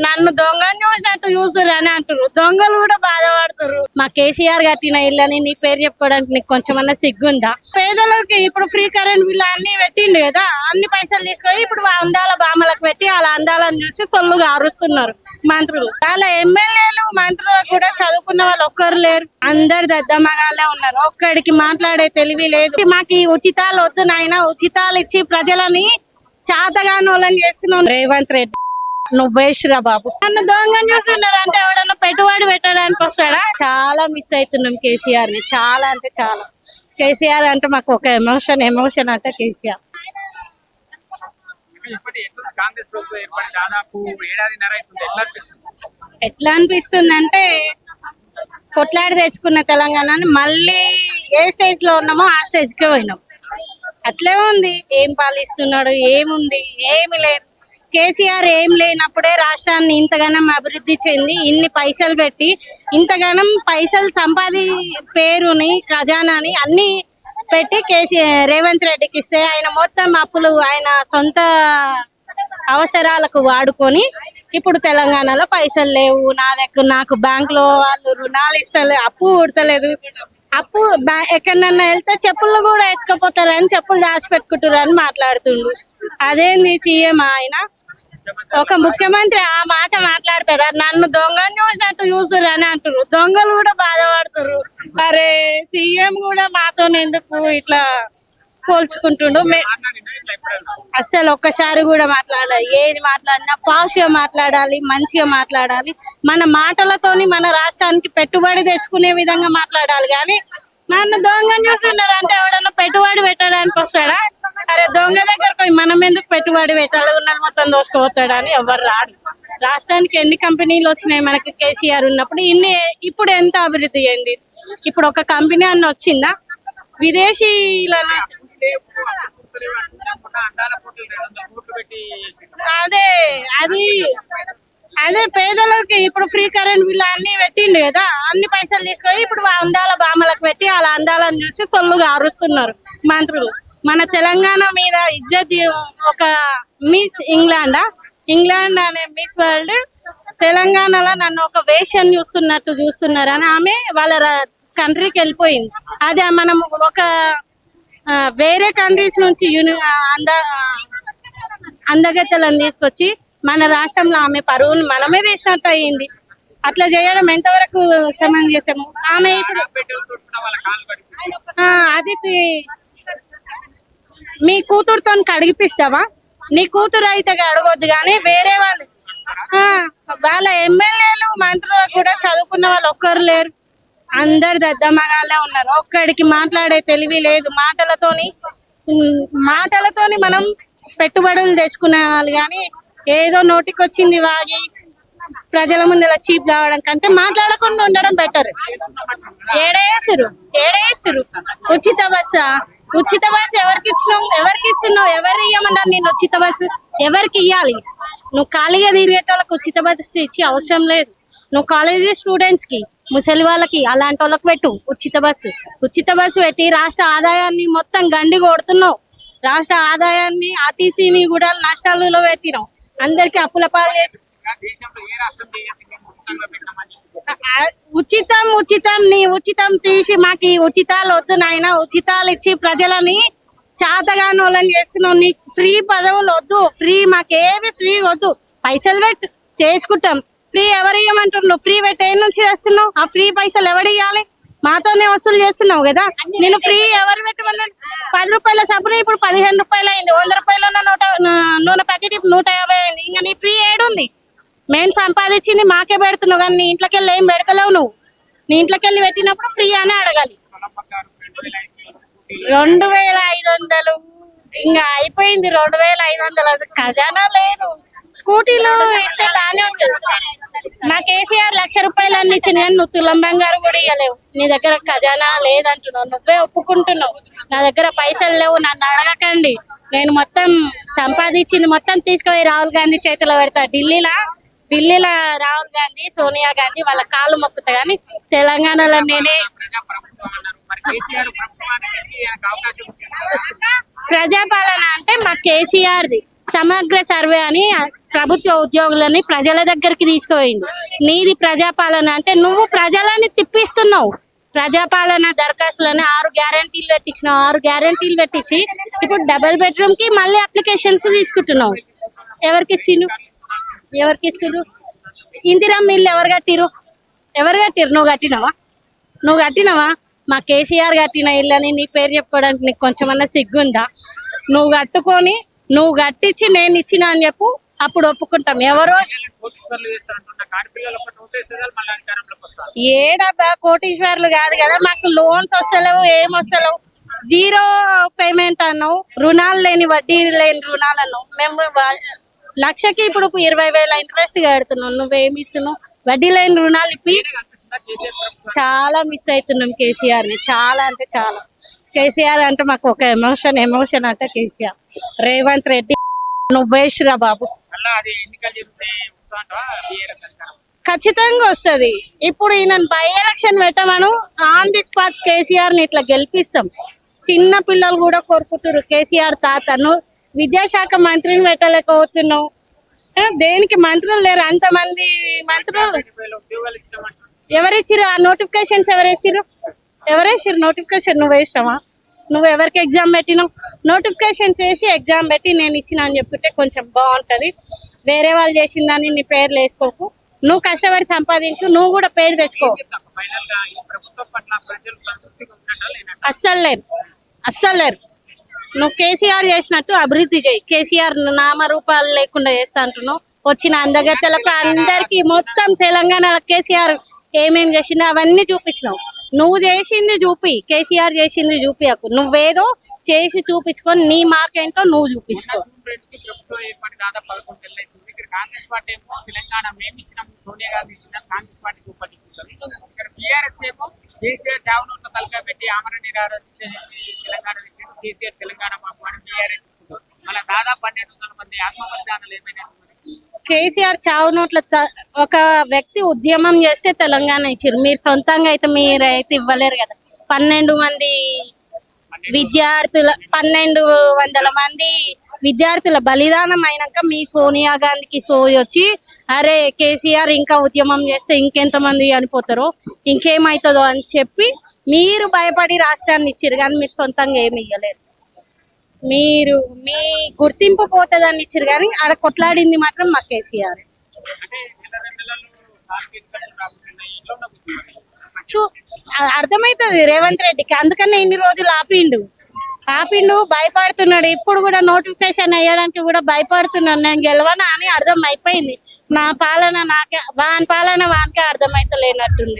నన్ను దొంగని చూసినట్టు చూస్తురు అని అంటారు. దొంగలు కూడా బాధపడుతురు. మా కేసీఆర్ కట్టిన ఇల్లని నీ పేరు చెప్పుకోవడానికి నీకు కొంచెమన్నా సిగ్గుందా? పేదలకి ఇప్పుడు ఫ్రీ కరెంట్ బిల్ అన్ని పెట్టిండు కదా, అన్ని పైసలు తీసుకొని ఇప్పుడు అందాల బామలకు పెట్టి అలా అందాలను చూసి సొల్లుగా అరుస్తున్నారు మంత్రులు. అలా ఎమ్మెల్యేలు మంత్రులకు కూడా చదువుకున్న వాళ్ళు ఒక్కరు లేరు. అందరు దద్దమ్మగానే ఉన్నారు. ఒక్కడికి మాట్లాడే తెలివి లేదు. మాకు ఈ ఉచితాలు వద్దు నాయన, ఉచితాలు ఇచ్చి ప్రజలని చాతగాని వాళ్ళని చేస్తున్నాం. రేవంత్ రెడ్డి నువ్వేశ్వరా బాబు, నన్ను దొంగని చూస్తున్నారు అంటే ఎవడన్నా పెట్టుబడి పెట్టడానికి వస్తాడా? చాలా మిస్ అవుతున్నాం కేసీఆర్ ని, చాలా అంటే చాలా. కేసీఆర్ అంటే మాకు ఒక ఎమోషన్ అంటే కేసీఆర్. ఎట్లా అనిపిస్తుంది అంటే కొట్లాడి తెచ్చుకున్న తెలంగాణని మళ్ళీ ఏ స్టేజ్ లో ఉన్నామో ఆ స్టేజ్ కే పోయినాం. అట్లే ఉంది. ఏం పాలిస్తున్నాడు? ఏముంది? ఏమి లేదు. కేసీఆర్ ఏం లేనప్పుడే రాష్ట్రాన్ని ఇంతగానం అభివృద్ధి చెంది ఇన్ని పైసలు పెట్టి ఇంతగానం పైసలు సంపాది పేరుని ఖజానాని అన్ని పెట్టి రేవంత్ రెడ్డికి ఇస్తే ఆయన మొత్తం అప్పులు ఆయన సొంత అవసరాలకు వాడుకొని ఇప్పుడు తెలంగాణలో పైసలు లేవు, నాకు బ్యాంక్ లో వాళ్ళు రుణాలు ఇస్తలేదు, అప్పు ఉడతలేదు. అప్పు ఎక్కడన్నా వెళ్తే చెప్పులు కూడా ఎత్తుకపోతారని చెప్పులు దాచిపెట్టుకుంటారు అని మాట్లాడుతుండు. అదేంది సీఎం ఆయన? ఒక ముఖ్యమంత్రి ఆ మాట మాట్లాడతాడా? నన్ను దొంగని చూసినట్టు చూస్తురు అని అంటారు. దొంగలు కూడా బాధపడుతురు. అరే సీఎం కూడా మాతో ఎందుకు ఇట్లా పోల్చుకుంటుండు? అస్సలు ఒక్కసారి కూడా మాట్లాడాలి. ఏది మాట్లాడినా పాష్గా మాట్లాడాలి, మంచిగా మాట్లాడాలి. మన మాటలతోని మన రాష్ట్రానికి పెట్టుబడి తెచ్చుకునే విధంగా మాట్లాడాలి. కానీ నన్ను దొంగని చూస్తున్నారు అంటే ఎవడన్నా పెట్టుబడి పెట్టడానికి వస్తాడా? అరే దొంగ దగ్గర పోయి మనం ఎందుకు పెట్టుబడి పెట్టాలి? ఉన్నది మొత్తం దోసుకోతాడా అని ఎవరు రాడు. రాష్ట్రానికి ఎన్ని కంపెనీలు వచ్చినాయి మనకి కేసీఆర్ ఉన్నప్పుడు? ఇప్పుడు ఎంత అభివృద్ధి అయింది? ఇప్పుడు ఒక కంపెనీ అన్న వచ్చిందా? విదేశీలను అదే పేదలకి ఇప్పుడు ఫ్రీ కరెంట్ బిల్ అన్ని పెట్టిండు కదా, అన్ని పైసలు తీసుకొని ఇప్పుడు అందాల బామలకు పెట్టి అలా అందాలను చూసి సొల్లుగా అరుస్తున్నారు మంత్రులు. మన తెలంగాణ మీద ఇజ్జత్ ఒక మిస్ ఇంగ్లాండ్ అనే మిస్ వరల్డ్ తెలంగాణలో నన్ను ఒక వేషన్ చూస్తున్నారు అని ఆమె వాళ్ళ కంట్రీకి వెళ్ళిపోయింది. అదే మనం ఒక వేరే కంట్రీస్ నుంచి అందగత్తెలను తీసుకొచ్చి మన రాష్ట్రంలో ఆమె పరువును మనమే వేసినట్టు అయ్యింది. అట్లా చేయడం ఎంతవరకు సమంజసము? ఆమె ఇప్పుడు అది మీ కూతురుతో కడిగిపిస్తావా? నీ కూతురు అయితే అడగొద్దు, కానీ వేరే వాళ్ళ ఎమ్మెల్యేలు మంత్రులకు కూడా చదువుకున్న వాళ్ళు ఒక్కరు లేరు. అందరు దద్దమ్మగానే ఉన్నారు. ఒక్కడికి మాట్లాడే తెలివి లేదు. మాటలతోని మనం పెట్టుబడులు తెచ్చుకునే వాళ్ళు, కానీ ఏదో నోటికి వచ్చింది వాగి ప్రజల ముందు చీప్ కావడం కంటే మాట్లాడకుండా ఉండడం బెటర్. ఏడేసిరు ఉచిత బస్సు ఎవరికి ఇస్తున్నావు? ఎవరు ఇయ్యమన్నారు నేను? ఉచిత బస్సు ఎవరికి ఇయ్యాలి? నువ్వు ఖాళీగా తిరిగేటోళ్ళకి ఉచిత బస్సు ఇచ్చి అవసరం లేదు. నువ్వు కాలేజీ స్టూడెంట్స్ కి, ముసలి వాళ్ళకి, అలాంటి వాళ్ళకి పెట్టు ఉచిత బస్సు పెట్టి రాష్ట్ర ఆదాయాన్ని మొత్తం గండి కొడుతున్నావు. రాష్ట్ర ఆదాయాన్ని ఆర్టీసీని కూడా నష్టాలలో పెట్టినావు. అందరికి అప్పుల పాలు చేసి ఉచితం తీసి మాకు ఈ ఉచితాలు వద్దు నాయన, ఉచితాలు ఇచ్చి ప్రజలని చాతగాని వాళ్ళని చేస్తున్నావు. నీకు ఫ్రీ పదవులు వద్దు, మాకేవి ఫ్రీ వద్దు. పైసలు పెట్టు చేసుకుంటాం. ఫ్రీ ఎవరు ఇవ్వమంటారు? నువ్వు ఫ్రీ పెట్టి ఏ నుంచి చేస్తున్నావు? ఆ ఫ్రీ పైసలు ఎవరు ఇవ్వాలి? మాతోనే వసూలు చేస్తున్నావు కదా. నేను ఫ్రీ ఎవరు పెట్టమన్నాడు? 10 రూపాయల సబ్బున ఇప్పుడు 15 రూపాయలు అయింది. 100 రూపాయల నూనె ప్యాకెట్ 150 అయింది. ఇంకా నీ ఫ్రీ ఏడుంది? మేము సంపాదించింది మాకే పెడుతున్నావు, కానీ నీ ఇంట్లోకి వెళ్ళి ఏం పెడతలేవు. నువ్వు నీ ఇంట్లోకి వెళ్ళి పెట్టినప్పుడు ఫ్రీ అని అడగాలి. 2500 ఇంకా అయిపోయింది. 2500 ఖజానా లేదు. స్కూటీలు ఇస్తే బాగానే ఉంటుంది. మా కేసీఆర్ 1,00,000 రూపాయలు అన్ని ఇచ్చింది, కానీ నువ్వు తులం బంగారు కూడా ఇవ్వలేవు. నీ దగ్గర ఖజానా లేదంటున్నావు, నువ్వే ఒప్పుకుంటున్నావు. నా దగ్గర పైసలు లేవు, నన్ను అడగకండి. నేను మొత్తం సంపాదించింది మొత్తం తీసుకుపోయి రాహుల్ గాంధీ చేతిలో పెడతా. ఢిల్లీలో రాహుల్ గాంధీ, సోనియా గాంధీ వాళ్ళ కాళ్ళు మొక్కుతా, కానీ తెలంగాణలో నేనే. ప్రజాపాలన అంటే మా కేసీఆర్ది. సమగ్ర సర్వే అని ప్రభుత్వ ఉద్యోగులని ప్రజల దగ్గరికి తీసుకుపోయిండు. నీది ప్రజాపాలన అంటే నువ్వు ప్రజలని తిప్పిస్తున్నావు. ప్రజాపాలన దరఖాస్తులని 6 గ్యారెంటీలు పెట్టించినావు. 6 గ్యారెంటీలు పెట్టించి ఇప్పుడు డబుల్ బెడ్రూమ్ కి మళ్ళీ అప్లికేషన్స్ తీసుకుంటున్నావు. ఎవరికి ఇస్తున్నారు? ఇందిరమ్మ ఇల్లు ఎవరు కట్టిరు? నువ్వు కట్టినవా? మా కేసీఆర్ కట్టిన ఇల్లని నీ పేరు చెప్పుకోవడానికి నీకు కొంచెమన్నా సిగ్గుందా? నువ్వు కట్టించి నేను ఇచ్చిన అని చెప్పు, అప్పుడు ఒప్పుకుంటాం. ఎవరో ఏడబ్బా కోటీశ్వర్లు కాదు కదా, మాకు లోన్స్ వస్తలేవు, ఏం వస్తలేవు. 0 పేమెంట్ అన్నావు, రుణాలు లేని వడ్డీ లేని రుణాలు అన్నావు. మేము లక్షకి ఇప్పుడు 20,000 ఇంట్రెస్ట్ కడుతున్నాం. నువ్వేమి ఇస్తున్నావు? వడ్డీ లేని రుణాలు ఇప్పి చాలా మిస్ అవుతున్నాం కేసీఆర్ ని. చాలా అంటే చాలా. కేసీఆర్ అంటే మాకు ఒక ఎమోషన్ అంటే కేసీఆర్. రేవంత్ రెడ్డి నువ్వు వేసిరా బాబు. ఖచ్చితంగా వస్తుంది. ఇప్పుడు ఈయన బై ఎలక్షన్ పెట్టమను, ఆన్ ది స్పాట్ కేసీఆర్ ని ఇట్లా గెలిపిస్తాం. చిన్న పిల్లలు కూడా కోరుకుంటారు కేసీఆర్ తాతను. విద్యాశాఖ మంత్రిని పెట్టలేకపోతున్నావు. దేనికి మంత్రులు లేరు? అంతమంది మంత్రులు ఎవరిచ్చిరు? ఆ నోటిఫికేషన్స్ ఎవరేసిరు నోటిఫికేషన్? నువ్వు వేసినావా? నువ్వు ఎవరికి ఎగ్జామ్ పెట్టినావు? నోటిఫికేషన్స్ వేసి ఎగ్జామ్ పెట్టి నేను ఇచ్చిన అని చెప్పుకుంటే కొంచెం బాగుంటది. వేరే వాళ్ళు చేసిందని నీ పేర్లు వేసుకోకు. నువ్వు కష్టపడి సంపాదించు, నువ్వు కూడా పేరు తెచ్చుకో. అస్సలు లేరు. నువ్వు కేసీఆర్ చేసినట్టు అభివృద్ధి చేయి. కేసీఆర్ నామరూపాలు లేకుండా చేస్తా అంటున్నావు. వచ్చిన అందగత్తెలకు అందరికి మొత్తం తెలంగాణలో కేసీఆర్ ఏమేం చేసిందో అవన్నీ చూపించినావు. నువ్వు చేసింది చూపి, కేసీఆర్ చేసింది చూపియకు. నువ్వేదో చేసి చూపించుకొని నీ మార్క్ ఏంటో నువ్వు చూపించుకో. కాంగ్రెస్ పార్టీ ఏమో తెలంగాణ మేము ఇచ్చిన సోనియా గాంధీ ఇచ్చిన కాంగ్రెస్ పార్టీకి ఉపయోగించుకుంటుంది. ఇక్కడ బీఆర్ఎస్ ఏమో కేసీఆర్ చావునోట్ల తలకాయ పెట్టి ఆమరణ నిరాహార చేసి తెలంగాణ ఇచ్చారు. కేసీఆర్ తెలంగాణ బాబు అని బీఆర్ఎస్ మళ్ళీ దాదాపు 1200 మంది ఆత్మబలిదానాలు ఏమైనా. కేసీఆర్ చావు నోట్ల ఒక వ్యక్తి ఉద్యమం చేస్తే తెలంగాణ ఇచ్చారు. మీరు సొంతంగా అయితే మీరైతే ఇవ్వలేరు కదా. 12 మంది విద్యార్థుల 1200 మంది విద్యార్థుల బలిదానం అయినాక మీ సోనియా గాంధీకి సోయి వచ్చి అరే కేసీఆర్ ఇంకా ఉద్యమం చేస్తే ఇంకెంతమంది చనిపోతారో ఇంకేమవుతుందో అని చెప్పి మీరు భయపడి రాష్ట్రాన్ని ఇచ్చారు. కానీ మీరు సొంతంగా ఏమి ఇవ్వలేరు. మీరు మీ గుర్తింపు పోతుందని ఇచ్చారు కానీ ఆడ కొట్లాడింది మాత్రం మా కేసీఆర్. అర్థమవుతుంది రేవంత్ రెడ్డికి. అందుకనే ఇన్ని రోజులు ఆపిండు భయపడుతున్నాడు. ఇప్పుడు కూడా నోటిఫికేషన్ వేయడానికి కూడా భయపడుతున్నాడు. నేను గెలవనా అని అర్థం అయిపోయింది. నా పాలన నాకే, వాని పాలన వానికే అర్థమైతే లేనట్టుంది.